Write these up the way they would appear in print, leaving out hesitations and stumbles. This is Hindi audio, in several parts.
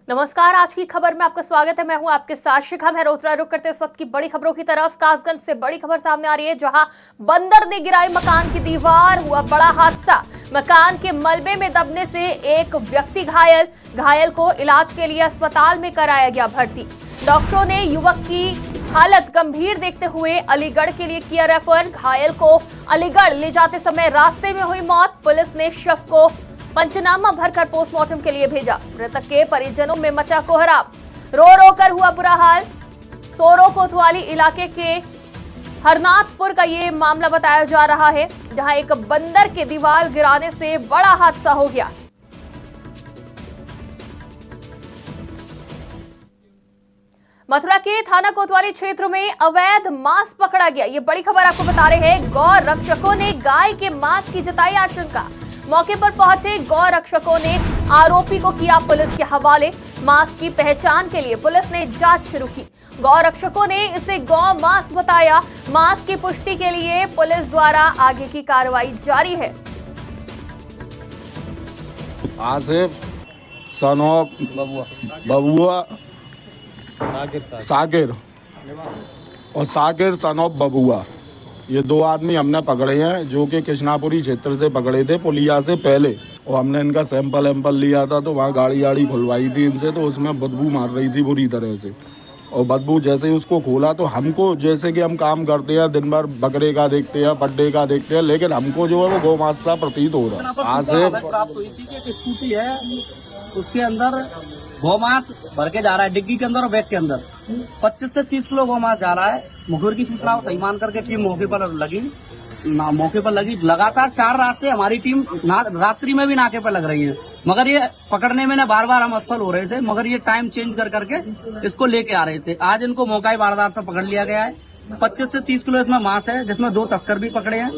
नमस्कार, आज की खबर में आपका स्वागत है। मैं हूं आपके साथ शिखा मेहरोत्रा। रुक करते इस वक्त की बड़ी खबरों की तरफ। कासगंज से बड़ी खबर सामने आ रही है, जहां बंदर ने गिराई मकान की दीवार, हुआ बड़ा हादसा। मकान के मलबे में दबने से एक व्यक्ति घायल को इलाज के लिए अस्पताल में कराया गया भर्ती। डॉक्टरों ने युवक की हालत गंभीर देखते हुए अलीगढ़ के लिए किया रेफर। घायल को अलीगढ़ ले जाते समय रास्ते में हुई मौत। पुलिस ने शव को पंचनामा भरकर पोस्टमार्टम के लिए भेजा। मृतक के परिजनों में मचा कोहराम, रो रो कर हुआ बुरा हाल। सोरो कोतवाली इलाके के हरनाथपुर का ये मामला बताया जा रहा है, जहां एक बंदर के दीवार गिराने से बड़ा हादसा हो गया। मथुरा के थाना कोतवाली क्षेत्र में अवैध मांस पकड़ा गया। ये बड़ी खबर आपको बता रहे हैं। गौ रक्षकों ने गाय के मांस की जताई आशंका। मौके पर पहुंचे गौ रक्षकों ने आरोपी को किया पुलिस के हवाले। मांस की पहचान के लिए पुलिस ने जांच शुरू की। गौ रक्षकों ने इसे गौ मांस बताया। मांस की पुष्टि के लिए पुलिस द्वारा आगे की कार्रवाई जारी है। आसिफ सन ऑफ बबुआ साकिर और साकिर सन ऑफ बबुआ, ये दो आदमी हमने पकड़े हैं, जो कि कृष्णापुरी क्षेत्र से पकड़े थे पुलिया से पहले। और हमने इनका सैंपल लिया था, तो वहाँ गाड़ी खुलवाई थी इनसे, तो उसमें बदबू मार रही थी बुरी तरह से। और बदबू जैसे ही उसको खोला, तो हमको, जैसे कि हम काम करते हैं दिन भर, बकरे का देखते हैं, पड्डे का देखते हैं, लेकिन हमको जो है वो गौमांस सा प्रतीत हो रहा है। आज से प्राप्त हुई थी कि स्कूटी है, उसके अंदर गौमांस भर के जा रहा है, डिग्गी के अंदर और बैग के अंदर 25 से 30 किलो गौमांस जा रहा है। मुखबिर की सूचना को सही मान करके टीम मौके पर लगी। लगातार 4 रात से हमारी टीम रात्रि में भी नाके पर लग रही है, मगर ये पकड़ने में बार बार हम असफल हो रहे थे। मगर ये टाइम चेंज कर करके इसको लेके आ रहे थे। आज इनको मौका वारदात पर पकड़ लिया गया है। 25 से 30 किलो इसमें मांस है, जिसमें 2 तस्कर भी पकड़े हैं।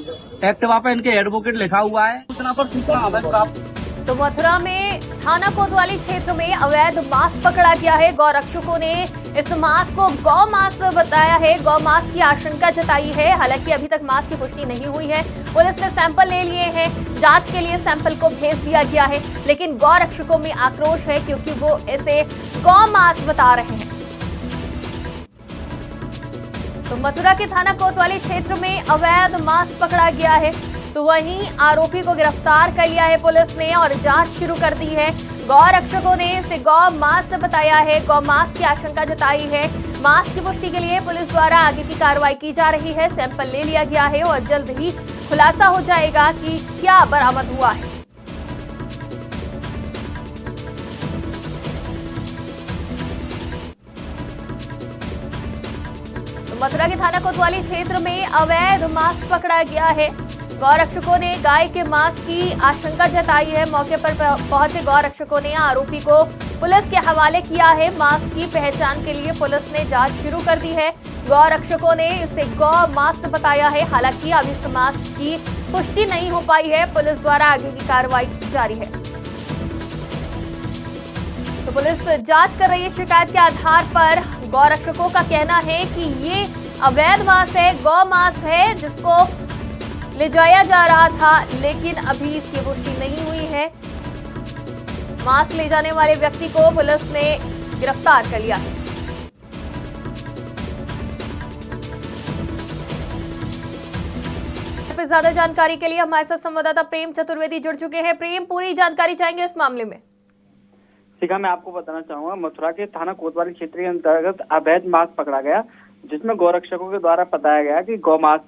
एक्टिवा पे इनके एडवोकेट लिखा हुआ है। सूचना पर सूचना प्राप्त। तो मथुरा में थाना कोतवाली क्षेत्र में अवैध मांस पकड़ा गया है। गौ रक्षकों ने इस मांस को गौ मांस बताया है। गौ मांस की आशंका जताई है। हालांकि अभी तक मांस की पुष्टि नहीं हुई है। पुलिस ने सैंपल ले लिए हैं, जांच के लिए सैंपल को भेज दिया गया है। लेकिन गौ रक्षकों में आक्रोश है, क्योंकि वो इसे गौ मांस बता रहे हैं। तो मथुरा के थाना कोतवाली क्षेत्र में अवैध मांस पकड़ा गया है, तो वहीं आरोपी को गिरफ्तार कर लिया है पुलिस ने और जांच शुरू कर दी है। गौ रक्षकों ने इसे गौ मांस बताया है, गौ मांस की आशंका जताई है। मांस की पुष्टि के लिए पुलिस द्वारा आगे की कार्रवाई की जा रही है। सैंपल ले लिया गया है और जल्द ही खुलासा हो जाएगा कि क्या बरामद हुआ है। तो मथुरा के थाना कोतवाली क्षेत्र में अवैध मांस पकड़ा गया है। गौ रक्षकों ने गाय के मांस की आशंका जताई है। मौके पर पहुंचे गौ रक्षकों ने आरोपी को पुलिस के हवाले किया है। मांस की पहचान के लिए पुलिस ने जांच शुरू कर दी है। गौ रक्षकों ने इसे गौ मांस बताया है। हालांकि अभी इस मांस की पुष्टि नहीं हो पाई है। पुलिस द्वारा आगे की कार्रवाई जारी है। तो पुलिस जांच कर रही है। शिकायत के आधार पर गौ रक्षकों का कहना है कि ये अवैध मांस है, गौ मांस है, जिसको ले जाया जा रहा था, लेकिन अभी इसकी पुष्टि नहीं हुई है। मांस ले जाने वाले व्यक्ति को पुलिस ने गिरफ्तार कर लिया है। ज्यादा जानकारी के लिए हमारे साथ संवाददाता प्रेम चतुर्वेदी जुड़ चुके हैं। प्रेम, पूरी जानकारी चाहेंगे इस मामले में। शिखा, मैं आपको बताना चाहूंगा, मथुरा के थाना कोतवाली क्षेत्र के अंतर्गत अवैध मांस पकड़ा गया, जिसमें गौरक्षकों के द्वारा बताया गया कि गौमांस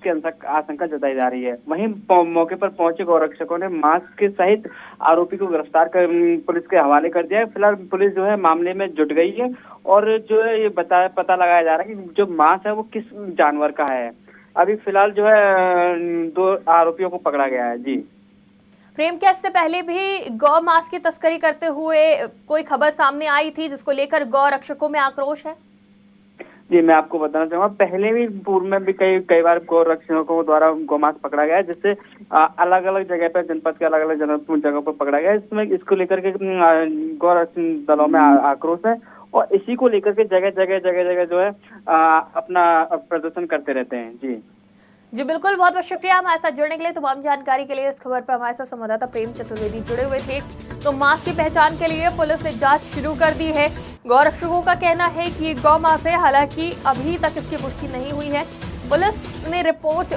की आशंका जताई जा रही है। वहीं मौके पर पहुंचे गौरक्षकों ने मांस के सहित आरोपी को गिरफ्तार कर पुलिस के हवाले कर दिया है। फिलहाल पुलिस जो है मामले में जुट गई है और जो है ये पता लगाया जा रहा है कि जो मांस है वो किस जानवर का है। अभी फिलहाल जो है 2 आरोपियों को पकड़ा गया है। जी प्रेम, क्या इससे पहले भी गौ मांस की तस्करी करते हुए कोई खबर सामने आई थी, जिसको लेकर गौ रक्षकों में आक्रोश है? जी, मैं आपको बताना चाहूंगा, पहले भी पूर्व में भी कई बार गौ रक्षकों द्वारा गौमांस पकड़ा गया है, जिससे अलग अलग जगह पर, जनपद के अलग अलग जगहों पर पकड़ा गया है। इसमें इसको लेकर के गौ रक्षक दलों में आक्रोश है और इसी को लेकर के जगह जगह जो है अपना प्रदर्शन करते रहते हैं। जी जी बिल्कुल, बहुत बहुत शुक्रिया हमारे साथ जुड़ने के लिए। तमाम जानकारी के लिए इस खबर पर हमारे साथ संवाददाता प्रेम चतुर्वेदी जुड़े हुए थे। तो मांस की पहचान के लिए पुलिस ने जांच शुरू कर दी है। गौरक्षकों का कहना है कि ये गौ मांस है, हालांकि अभी तक इसकी पुष्टि नहीं हुई है। पुलिस ने रिपोर्ट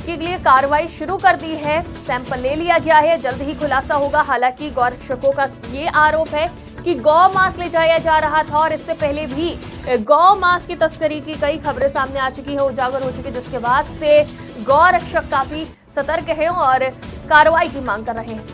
के लिए कार्रवाई शुरू कर दी है, सैंपल ले लिया गया है, जल्द ही खुलासा होगा। हालांकि गौरक्षकों का ये आरोप है कि गौ मांस ले जाया जा रहा था और इससे पहले भी गौ मांस की तस्करी की कई खबरें सामने आ चुकी है, उजागर हो चुकी है, जिसके बाद से गौरक्षक काफी सतर्क हैं और कार्रवाई की मांग कर रहे हैं।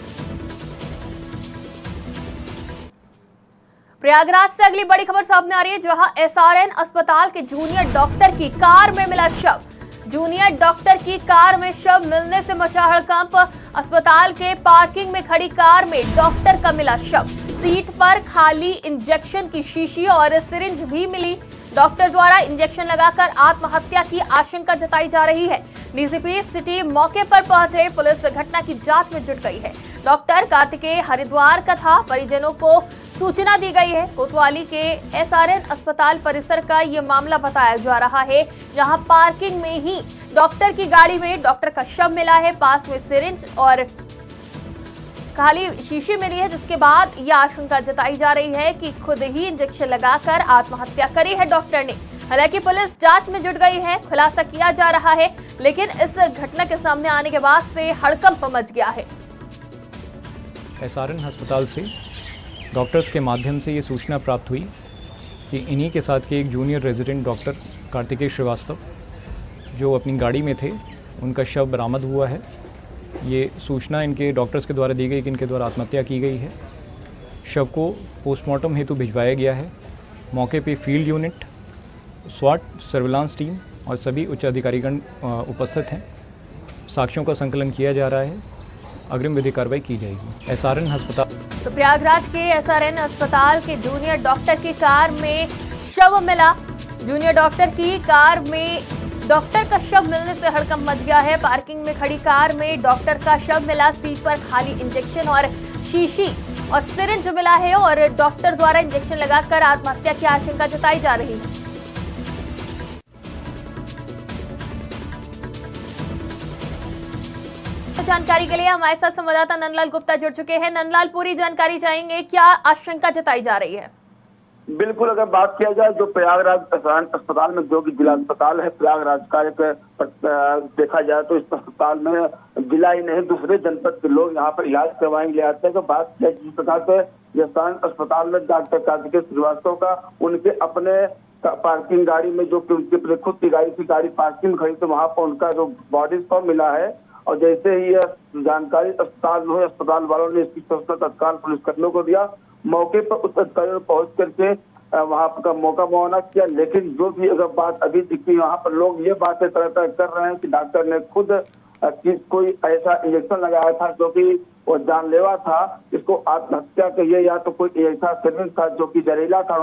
प्रयागराज से अगली बड़ी खबर सामने आ रही है, जहां एसआरएन अस्पताल के जूनियर डॉक्टर की कार में मिला शव। जूनियर डॉक्टर की कार में शव मिलने से मचा हड़कंप। अस्पताल के पार्किंग में खड़ी कार में डॉक्टर का मिला शव। सीट पर खाली इंजेक्शन की शीशी और सिरिंज भी मिली। डॉक्टर द्वारा इंजेक्शन लगाकर आत्महत्या की आशंका जताई जा रही है। डीसीपी सिटी मौके पर पहुंचे, पुलिस घटना की जांच में जुट गई है। डॉक्टर कार्तिकेय हरिद्वार का था, परिजनों को सूचना दी गई है। कोतवाली के एसआरएन अस्पताल परिसर का ये मामला बताया जा रहा है, जहां पार्किंग में ही डॉक्टर की गाड़ी में डॉक्टर का शव मिला है। पास में सिरिंज और खाली शीशी मिली है, जिसके बाद यह आशंका जताई जा रही है कि खुद ही इंजेक्शन लगाकर आत्महत्या करी है डॉक्टर ने। हालांकि पुलिस जांच में जुट गई है, खुलासा किया जा रहा है, लेकिन इस घटना के सामने आने के बाद से हड़कंप मच गया है। एसआरएन अस्पताल से डॉक्टर्स के माध्यम से ये सूचना प्राप्त हुई कि इन्हीं के साथ के एक junior resident doctor Kartikeya Shrivastava जो अपनी गाड़ी में थे, उनका शव बरामद हुआ है। ये सूचना इनके डॉक्टर्स के द्वारा दी गई कि इनके द्वारा आत्महत्या की गई है। शव को पोस्टमार्टम हेतु भिजवाया गया है। मौके पे फील्ड यूनिट, स्वाट, सर्विलांस टीम और सभी उच्च अधिकारीगण उपस्थित हैं। साक्ष्यों का संकलन किया जा रहा है, अग्रिम विधि कार्रवाई की जाएगी। एसआरएन अस्पताल तो प्रयागराज के एसआरएन अस्पताल के जूनियर डॉक्टर की कार में शव मिला। जूनियर डॉक्टर की कार में डॉक्टर का शव मिलने से हड़कंप मच गया है। पार्किंग में खड़ी कार में डॉक्टर का शव मिला। सीट पर खाली इंजेक्शन और शीशी और सिरिंज मिला है और डॉक्टर द्वारा इंजेक्शन लगाकर आत्महत्या की आशंका जताई जा रही है। जानकारी के लिए हमारे साथ संवाददाता नंदलाल गुप्ता जुड़ चुके हैं। नंदलाल, पूरी जानकारी चाहेंगे, क्या आशंका जताई जा रही है? बिल्कुल, अगर बात किया जाए जो प्रयागराज अस्पताल में, जो कि जिला अस्पताल है प्रयागराज का, एक देखा जाए तो इस अस्पताल में जिला ही नहीं दूसरे जनपद के लोग यहाँ पर इलाज करवाने ले आते हैं। तो बात किया जिस प्रकार से अस्पताल में डॉक्टर कार्तिकेय श्रीवास्तव का, उनके अपने पार्किंग गाड़ी में, जो कि उनकी खुद की गाड़ी थी, गाड़ी पार्किंग में खड़ी, तो वहाँ पर उनका जो बॉडी शव मिला है। और जैसे ही यह जानकारी अस्पताल वालों ने इसकी सूचना तत्काल पुलिसकर्मियों को दिया। मौके पर उच्च अधिकारियों ने पहुंच करके वहां का मौका मुआयना किया। लेकिन जो भी अगर बात अभी दिखी, वहां पर लोग ये बातें तरह तरह कर रहे हैं कि डॉक्टर ने खुद कोई ऐसा इंजेक्शन लगाया था जो कि वो जानलेवा था, इसको आत्महत्या कहिए या तो कोई ऐसा सिरिंज था जो कि जहरीला था।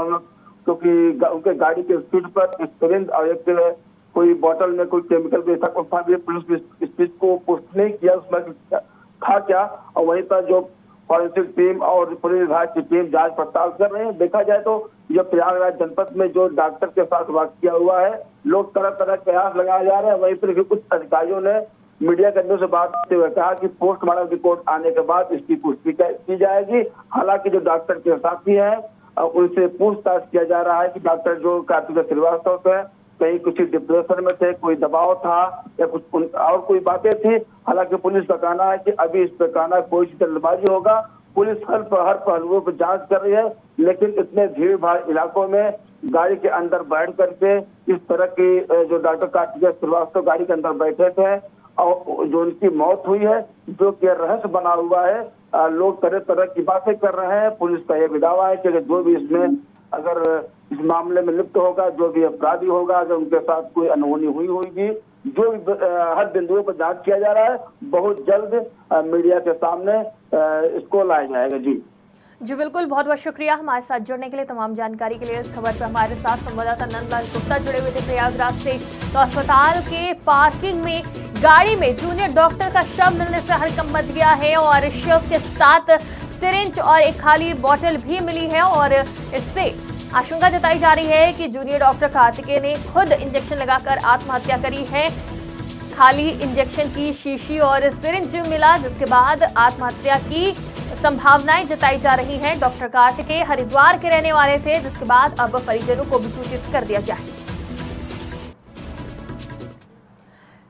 क्योंकि उनके गाड़ी के सीट पर एक सिरिंज और एक कोई बोतल में कोई केमिकल बेचा था। पुलिस ने इस चीज को पुष्टि नहीं किया उसमें था क्या। और वहीं पर जो फॉरेंसिक टीम और पुलिस विभाग की टीम जांच पड़ताल कर रहे हैं। देखा जाए तो यह प्रयागराज जनपद में जो डॉक्टर के साथ वाकया हुआ है, लोग तरह तरह कयास लगाए जा रहे हैं। वहीं पर कुछ अधिकारियों ने मीडिया कर्मियों से बात करते हुए कहा कि पोस्टमार्टम रिपोर्ट आने के बाद इसकी पुष्टि की जाएगी। हालांकि जो डॉक्टर के साथी हैं उनसे पूछताछ किया जा रहा है कि डॉक्टर जो कार्तिकेय श्रीवास्तव थे कहीं कुछ डिप्रेशन में थे, कोई दबाव था या कुछ और कोई बातें थी। हालांकि पुलिस का कहना है कि अभी इस पर कहना कोई जल्दबाजी होगा। पुलिस हर पहलुओं पर जांच कर रही है, लेकिन इतने भीड़ भाड़ इलाकों में गाड़ी के अंदर बैठ करके इस तरह की जो डॉक्टर कार्तिकेय श्रीवास्तव गाड़ी के अंदर बैठे थे और जो उनकी मौत हुई है, जो कि रहस्य बना हुआ है। लोग तरह तरह की बातें कर रहे हैं। पुलिस का यह भी दावा है कि जो भी इसमें अगर इस मामले में लिप्त होगा, जो भी अपराधी होगा, अगर उनके साथ कोई अनहोनी हुई होगी, जो भी हर बिंदुओं पर जांच किया जा रहा है, बहुत जल्द मीडिया के सामने इसको लाया जाएगा। जी बिल्कुल, बहुत बहुत शुक्रिया हमारे साथ जुड़ने के लिए, तमाम जानकारी के लिए। इस खबर पर हमारे साथ संवाददाता नंदलाल गुप्ता जुड़े हुए थे प्रयागराज से। तो अस्पताल के पार्किंग में गाड़ी में जूनियर डॉक्टर का शव मिलने से हड़कंप मच गया है और शव के साथ सिरिंज और एक खाली बोतल भी मिली है और इससे आशंका जताई जा रही है कि जूनियर डॉक्टर कार्तिकेय ने खुद इंजेक्शन लगाकर आत्महत्या करी है। खाली इंजेक्शन की शीशी और सिरिंज मिला, जिसके बाद आत्महत्या की संभावनाएं जताई जा रही हैं। डॉक्टर कार्तिकेय हरिद्वार के रहने वाले थे, जिसके बाद अब परिजनों को भी सूचित कर दिया गया है।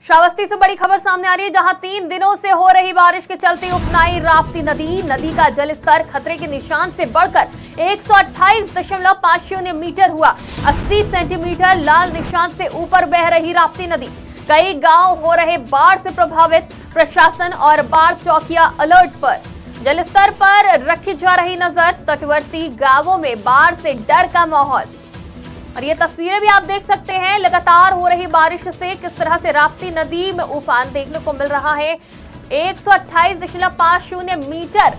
श्रावस्ती से बड़ी खबर सामने आ रही है, जहां 3 दिनों से हो रही बारिश के चलते उफनाई राप्ती नदी। नदी का जलस्तर खतरे के निशान से बढ़कर 128.50 मीटर हुआ। 80 सेंटीमीटर लाल निशान से ऊपर बह रही राप्ती नदी। कई गांव हो रहे बाढ़ से प्रभावित। प्रशासन और बाढ़ चौकियां अलर्ट पर। जलस्तर पर रखी जा रही नजर। तटवर्ती गांवों में बाढ़ से डर का माहौल। और ये तस्वीरें भी आप देख सकते हैं, लगातार हो रही बारिश से किस तरह से राप्ती नदी में उफान देखने को मिल रहा है। 128.50 मीटर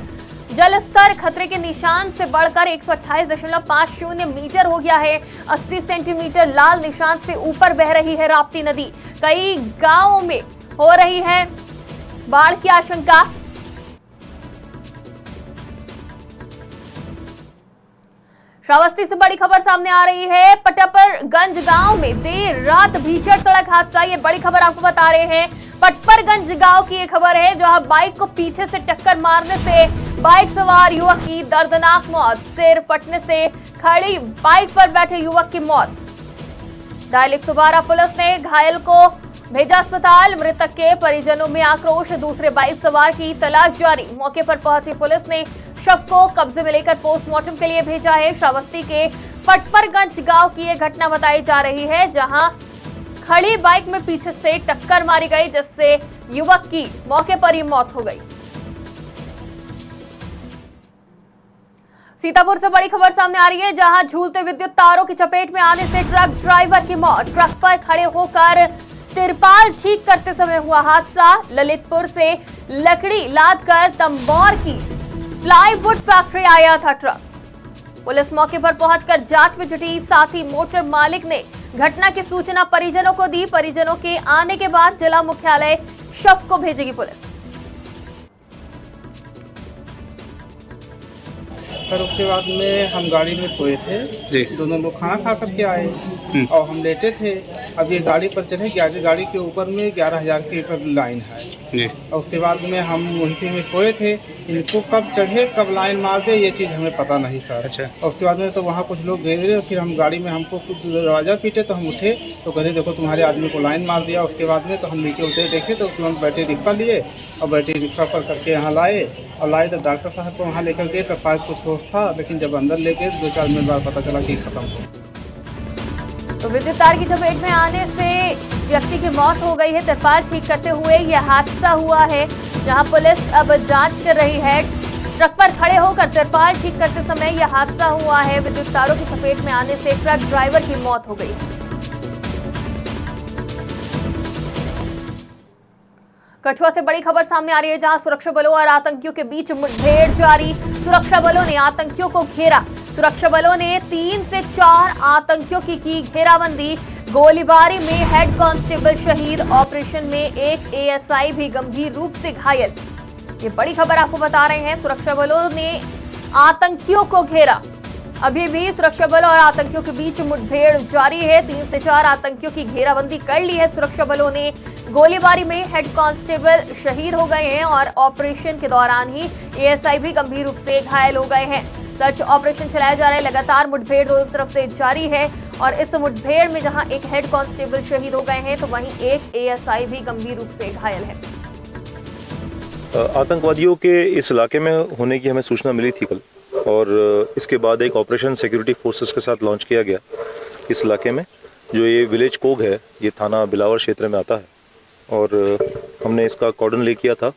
जलस्तर खतरे के निशान से बढ़कर 128.50 मीटर हो गया है। 80 सेंटीमीटर लाल निशान से ऊपर बह रही है राप्ती नदी। कई गांवों में हो रही है बाढ़ की आशंका। श्रावस्ती से बड़ी खबर सामने आ रही है। पटपरगंज गांव में देर रात भीषण सड़क हादसा। ये बड़ी खबर आपको बता रहे हैं। पटपरगंज गांव की ये खबर है, जहां बाइक को पीछे से टक्कर मारने से बाइक सवार युवक की दर्दनाक मौत। सिर फटने से खड़ी बाइक पर बैठे युवक की मौत। डायल 112 पुलिस ने घायल को भेजा अस्पताल। मृतक के परिजनों में आक्रोश। दूसरे बाइक सवार की तलाश जारी। मौके पर पहुंची पुलिस ने शव को कब्जे में लेकर पोस्टमार्टम के लिए भेजा है। श्रावस्ती के पटपरगंज गांव की यह घटना बताई जा रही है, जहां खड़ी बाइक में पीछे से टक्कर मारी गई, जिससे युवक की मौके पर ही मौत हो गई। सीतापुर से बड़ी खबर सामने आ रही है, जहां झूलते विद्युत तारों की चपेट में आने से ट्रक ड्राइवर की मौत। ट्रक पर खड़े होकर तिरपाल ठीक करते समय हुआ हादसा। ललितपुर से लकड़ी लादकर तंबौर की प्लाईवुड फैक्ट्री आया था ट्रक। पुलिस मौके पर पहुंचकर जांच में जुटी। साथ ही मोटर मालिक ने घटना की सूचना परिजनों को दी। परिजनों के आने के बाद जिला मुख्यालय शव को भेजेगी पुलिस। फिर उसके बाद में हम गाड़ी में सोए थे जी। दोनों लोग खाना खा करके आए और हम लेटे थे। अब ये गाड़ी पर चढ़े, गाड़ी के ऊपर में 11,000 की पर लाइन है जी। और उसके बाद में हम वहीं में सोए थे। इनको कब चढ़े कब लाइन मार दे ये चीज़ हमें पता नहीं सर। अच्छा। और उसके बाद में तो वहाँ कुछ लोग गए, फिर हम गाड़ी में हमको कुछ दरवाज़ा पीटे तो हम उठे तो कहे देखो तुम्हारे आदमी को लाइन मार दिया। उसके बाद में तो हम नीचे उतरे देखे तो तुरंत बैटरी रिक्शा लिए और बैटरी रिक्शा पर करके यहाँ लाए तो डॉक्टर साहब को वहाँ लेकर गए तो शायद कुछ होश था, लेकिन जब अंदर ले गए 2-4 मिनट बाद पता चला कि खत्म हो। तो विद्युत तार की चपेट में आने से व्यक्ति की मौत हो गई है। तिरपाल ठीक करते हुए यह हादसा हुआ है, जहां पुलिस अब जांच कर रही है। ट्रक पर खड़े होकर तिरपाल ठीक करते समय यह हादसा हुआ है। विद्युत तारों की चपेट में आने से ट्रक ड्राइवर की मौत हो गई। कठुआ से बड़ी खबर सामने आ रही है, जहां सुरक्षा बलों और आतंकियों के बीच मुठभेड़ जारी। सुरक्षा बलों ने आतंकियों को घेरा। सुरक्षा बलों ने 3 से 4 आतंकियों की घेराबंदी। गोलीबारी में हेड कांस्टेबल शहीद। ऑपरेशन में एक एएसआई भी गंभीर रूप से घायल। ये बड़ी खबर आपको बता रहे हैं। सुरक्षा बलों ने आतंकियों को घेरा। अभी भी सुरक्षा बल और आतंकियों के बीच मुठभेड़ जारी है। 3 से 4 आतंकियों की घेराबंदी कर ली है सुरक्षा बलों ने। गोलीबारी में हेड कांस्टेबल शहीद हो गए हैं और ऑपरेशन के दौरान ही एएसआई भी गंभीर रूप से घायल हो गए हैं। सर्च ऑपरेशन चलाया जा रहा है। लगातार मुठभेड़ दोनों तरफ से जारी है और इस मुठभेड़ में जहां एक हेड कांस्टेबल शहीद हो गए हैं तो वहीं एक एएसआई भी गंभीर रूप से घायल है। आतंकवादियों के इस इलाके में होने की हमें सूचना मिली थी कल, और इसके बाद एक ऑपरेशन सिक्योरिटी फोर्सेस के साथ लॉन्च किया गया इस इलाके में। जो ये विलेज कोग है, ये थाना बिलावर क्षेत्र में आता है, और हमने इसका कॉर्डन ले किया था।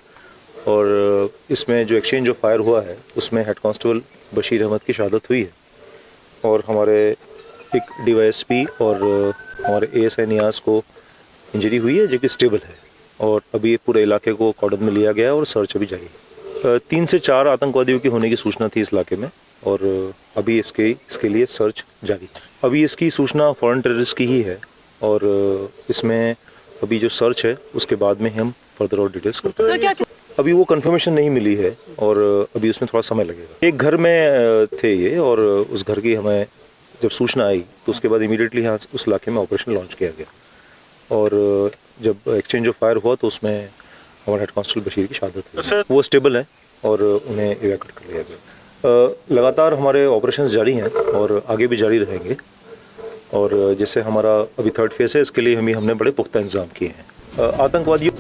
और इसमें जो एक्सचेंज ऑफ फायर हुआ है उसमें हेड कांस्टेबल बशीर अहमद की शहादत हुई है, और हमारे एक डीवाईएसपी और हमारे एएसआई नियाज को इंजरी हुई है, जो कि स्टेबल है। और अभी पूरे इलाके को कॉर्डन में लिया गया है और सर्च अभी जारी है। 3 से 4 आतंकवादियों की होने की सूचना थी इस इलाके में, और अभी इसके लिए सर्च जारी है। अभी इसकी सूचना फॉरेन टेररिस्ट की ही है, और इसमें अभी जो सर्च है उसके बाद में हम फर्दर और डिटेल्स करते हैं। अभी वो कंफर्मेशन नहीं मिली है और अभी उसमें थोड़ा समय लगेगा। एक घर में थे ये, और उस घर की हमें जब सूचना आई तो उसके बाद इमीडिएटली यहाँ उस इलाके में ऑपरेशन लॉन्च किया गया, और जब एक्सचेंज ऑफ फायर हुआ तो उसमें हमारे हेड कांस्टेबल बशीर की शहादत हुई। वो स्टेबल है और उन्हें इवैक्यूएट कर लिया गया। लगातार हमारे ऑपरेशंस जारी हैं और आगे भी जारी रहेंगे, और जैसे हमारा अभी 3rd फेज है, इसके लिए हमने बड़े पुख्ता इंतजाम किए हैं। आतंकवादियों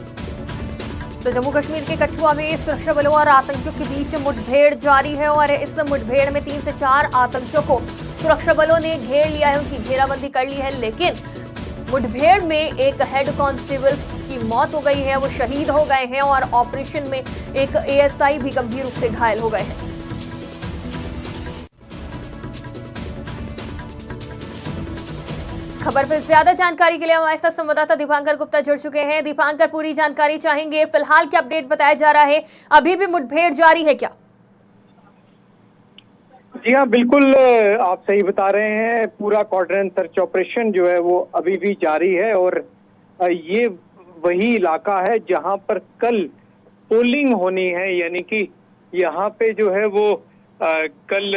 तो जम्मू कश्मीर के कठुआ में सुरक्षा बलों और आतंकियों के बीच मुठभेड़ जारी है और इस मुठभेड़ में 3 से 4 आतंकियों को सुरक्षा बलों ने घेर लिया है, उनकी घेराबंदी कर ली है। लेकिन मुठभेड़ में एक हेड कांस्टेबल की मौत हो गई है, वो शहीद हो गए हैं और ऑपरेशन में एक एएसआई भी गंभीर रूप से घायल हो गए हैं। खबर पर ज्यादा जानकारी के लिए हमारे साथ संवाददाता दीपांकर गुप्ता जुड़ चुके हैं। दीपांकर, पूरी जानकारी चाहेंगे। फिलहाल क्या अपडेट बताया जा रहा है, अभी भी मुठभेड़ जारी है क्या? जी हाँ, बिल्कुल आप सही बता रहे हैं। पूरा कॉर्डन सर्च ऑपरेशन जो है वो अभी भी जारी है और ये वही इलाका है जहां पर कल पोलिंग होनी है, यानी कि यहाँ पे जो है वो कल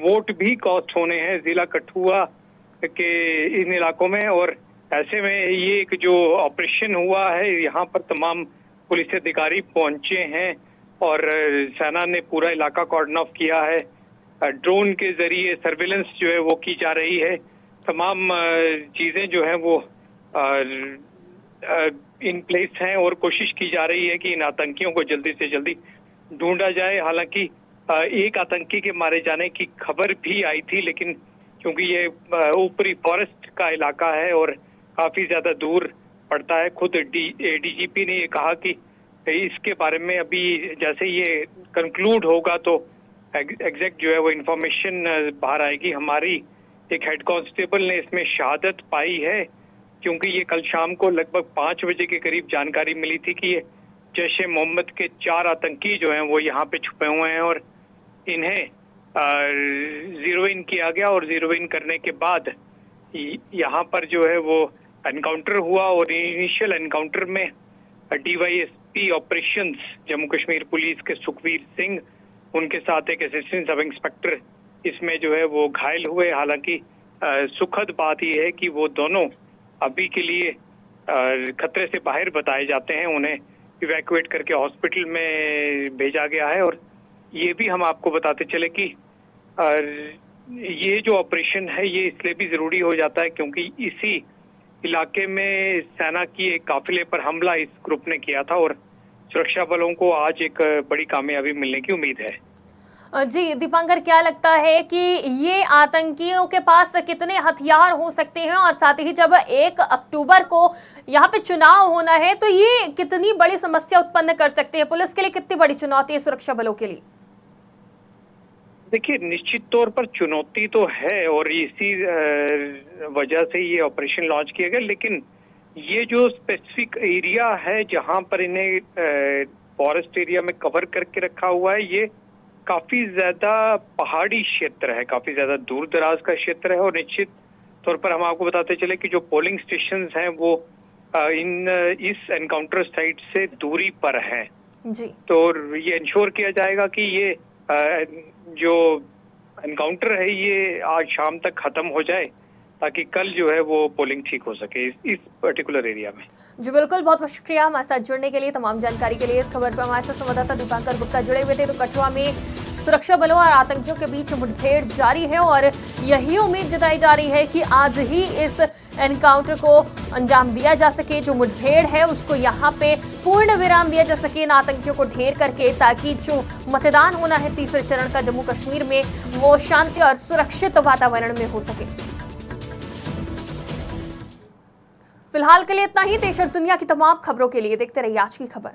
वोट भी कास्ट होने हैं जिला कठुआ के इन इलाकों में। और ऐसे में ये एक जो ऑपरेशन हुआ है, यहाँ पर तमाम पुलिस अधिकारी पहुंचे हैं और सेना ने पूरा इलाका कॉर्डन ऑफ किया है। ड्रोन के जरिए सर्विलेंस जो है वो की जा रही है। तमाम चीजें जो है वो इन प्लेस हैं और कोशिश की जा रही है कि इन आतंकियों को जल्दी से जल्दी ढूंढा जाए। हालांकि एक आतंकी के मारे जाने की खबर भी आई थी, लेकिन क्योंकि ये ऊपरी फॉरेस्ट का इलाका है और काफी ज्यादा दूर पड़ता है, खुद डीजीपी ने ये कहा कि इसके बारे में अभी जैसे ये कंक्लूड होगा तो एग्जैक्ट जो है वो इंफॉर्मेशन बाहर आएगी। हमारी एक हेड कांस्टेबल ने इसमें शहादत पाई है, क्योंकि ये कल शाम को लगभग 5 बजे के करीब जानकारी मिली थी कि ये जैश ए मोहम्मद के 4 आतंकी जो हैं वो यहाँ पे छुपे हुए हैं और इन्हें जीरो इन किया गया। और जीरो इन करने के बाद यहाँ पर जो है वो एनकाउंटर हुआ और इनिशियल एनकाउंटर में DYSP operations Jammu Kashmir police के सुखवीर सिंह, उनके साथ एक असिस्टेंट सब इंस्पेक्टर इसमें जो है वो घायल हुए। हालांकि सुखद बात यह है कि वो दोनों अभी के लिए खतरे से बाहर बताए जाते हैं, उन्हें इवैक्यूएट करके हॉस्पिटल में भेजा गया है। और ये भी हम आपको बताते चले कि ये जो ऑपरेशन है ये इसलिए भी जरूरी हो जाता है क्योंकि इसी इलाके में सेना की एक काफिले पर हमला इस ग्रुप ने किया था और सुरक्षा बलों को आज एक बड़ी कामयाबी मिलने की उम्मीद है। जी दीपांकर, क्या लगता है कि ये आतंकियों के पास कितने हथियार हो सकते हैं, और साथ ही जब 1 अक्टूबर को यहाँ पे चुनाव होना है तो ये कितनी बड़ी समस्या उत्पन्न कर सकते हैं? पुलिस के लिए कितनी बड़ी चुनौती है सुरक्षा बलों के लिए? देखिए, निश्चित तौर पर चुनौती तो है और इसी वजह से ये ऑपरेशन लॉन्च किया गया। लेकिन ये जो स्पेसिफिक एरिया है जहां पर इन्हें फॉरेस्ट एरिया में कवर करके रखा हुआ है, ये काफी ज्यादा पहाड़ी क्षेत्र है, काफी ज्यादा दूर दराज का क्षेत्र है। और निश्चित तौर पर हम आपको बताते चले कि जो पोलिंग स्टेशंस हैं वो इस एनकाउंटर साइट से दूरी पर हैं जी। तो ये इंश्योर किया जाएगा कि ये जो एनकाउंटर है ये आज शाम तक खत्म हो जाए ताकि कल जो है वो पोलिंग ठीक हो सके इस पर्टिकुलर एरिया में। जी बिल्कुल, बहुत बहुत शुक्रिया हमारे साथ जुड़ने के लिए, तमाम जानकारी के लिए। इस खबर पर हमारे साथ संवाददाता दीपांकर गुप्ता जुड़े हुए थे। तो कठुआ में सुरक्षा बलों और आतंकियों के बीच मुठभेड़ जारी है और यही उम्मीद जताई जा रही है कि आज ही इस एनकाउंटर को अंजाम दिया जा सके। जो मुठभेड़ है उसको यहाँ पे पूर्ण विराम दिया जा सके इन आतंकियों को ढेर करके, ताकि जो मतदान होना है 3रे चरण का जम्मू कश्मीर में, वो शांति और सुरक्षित वातावरण में हो सके। फिलहाल के लिए इतना ही। देश और दुनिया की तमाम खबरों के लिए देखते रहिए आज की खबर।